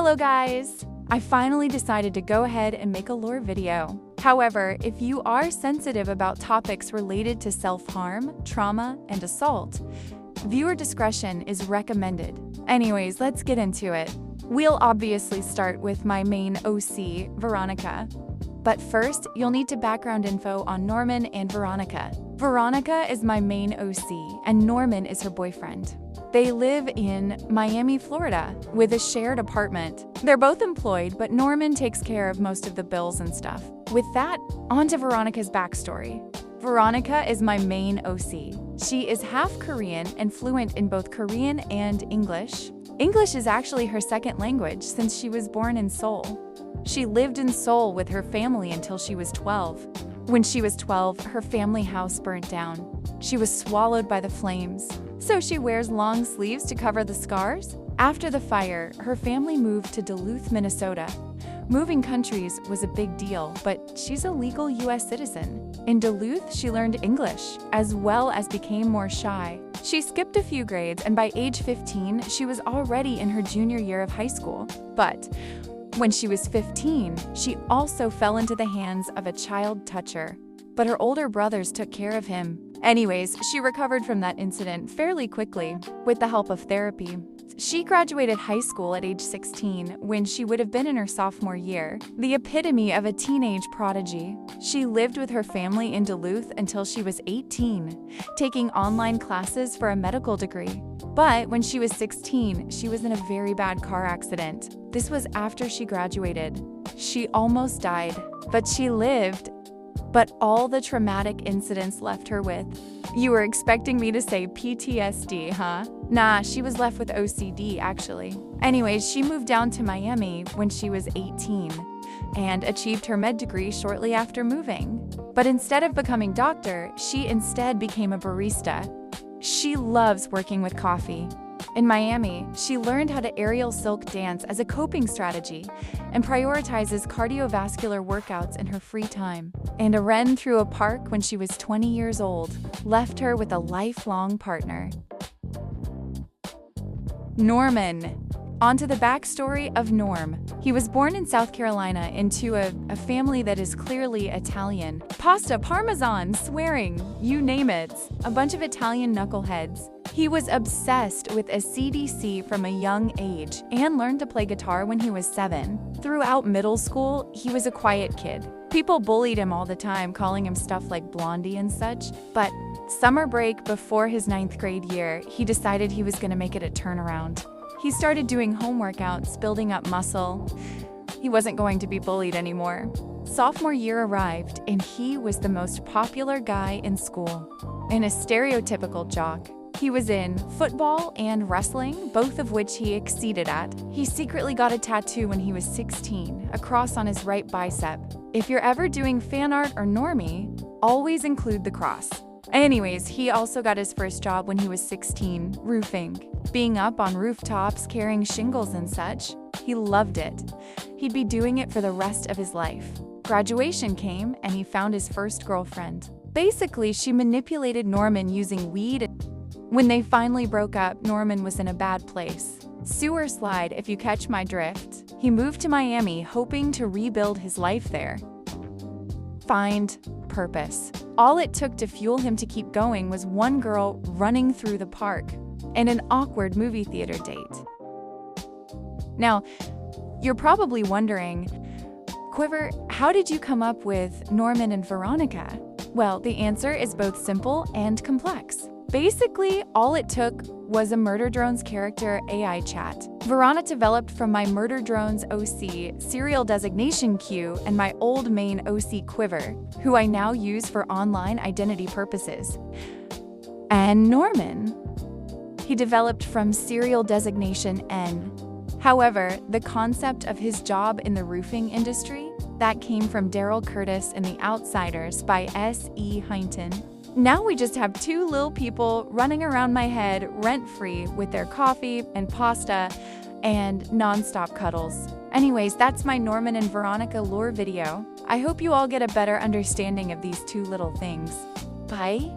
Hello guys! I finally decided to go ahead and make a lore video. However, if you are sensitive about topics related to self-harm, trauma, and assault, viewer discretion is recommended. Anyways, let's get into it. We'll obviously start with my main OC, Veronica. But first, you'll need to background info on Norman and Veronica. Veronica is my main OC, and Norman is her boyfriend. They live in Miami, Florida, with a shared apartment. They're both employed, but Norman takes care of most of the bills and stuff. With that, on to Veronica's backstory. Veronica is my main OC. She is half Korean and fluent in both Korean and English. English is actually her second language since she was born in Seoul. She lived in Seoul with her family until she was 12. When she was 12, her family house burnt down. She was swallowed by the flames, so she wears long sleeves to cover the scars. After the fire, her family moved to Duluth, Minnesota. Moving countries was a big deal, but she's a legal U.S. citizen. In Duluth, she learned English, as well as became more shy. She skipped a few grades, and by age 15, she was already in her junior year of high school. But when she was 15, she also fell into the hands of a child toucher. But her older brothers took care of him. Anyways, she recovered from that incident fairly quickly, with the help of therapy. She graduated high school at age 16, when she would have been in her sophomore year, the epitome of a teenage prodigy. She lived with her family in Duluth until she was 18, taking online classes for a medical degree. But when she was 16, she was in a very bad car accident. This was after she graduated. She almost died, but she lived. But all the traumatic incidents left her with. You were expecting me to say PTSD, huh? Nah, she was left with OCD, actually. Anyways, she moved down to Miami when she was 18 and achieved her med degree shortly after moving. But instead of becoming a doctor, she instead became a barista. She loves working with coffee. In Miami, she learned how to aerial silk dance as a coping strategy and prioritizes cardiovascular workouts in her free time. And a run through a park when she was 20 years old left her with a lifelong partner. Norman. Onto the backstory of Norm. He was born in South Carolina into a family that is clearly Italian. Pasta, parmesan, swearing, you name it. A bunch of Italian knuckleheads. He was obsessed with AC/DC from a young age and learned to play guitar when he was 7. Throughout middle school, he was a quiet kid. People bullied him all the time, calling him stuff like Blondie and such. But summer break before his 9th grade year, he decided he was going to make it a turnaround. He started doing home workouts, building up muscle. He wasn't going to be bullied anymore. Sophomore year arrived, and he was the most popular guy in school. And a stereotypical jock. He was in football and wrestling, both of which he exceeded at. He secretly got a tattoo when he was 16, a cross on his right bicep. If you're ever doing fan art or normie, always include the cross. Anyways, he also got his first job when he was 16, roofing. Being up on rooftops, carrying shingles and such, he loved it. He'd be doing it for the rest of his life. Graduation came, and he found his first girlfriend. Basically, she manipulated Norman using weed. When they finally broke up, Norman was in a bad place. Sewer slide, if you catch my drift. He moved to Miami, hoping to rebuild his life there. Find purpose. All it took to fuel him to keep going was one girl running through the park and an awkward movie theater date. Now, you're probably wondering, Quiver, how did you come up with Norman and Veronica? Well, the answer is both simple and complex. Basically, all it took was a Murder Drones character AI chat. Veronica developed from my Murder Drones OC serial designation queue and my old main OC Quiver, who I now use for online identity purposes. And Norman, he developed from serial designation N. However, the concept of his job in the roofing industry, that came from Daryl Curtis in The Outsiders by S.E. Hinton. Now we just have two little people running around my head rent-free with their coffee and pasta and non-stop cuddles. Anyways, that's my Norman and Veronica lore video. I hope you all get a better understanding of these two little things. Bye!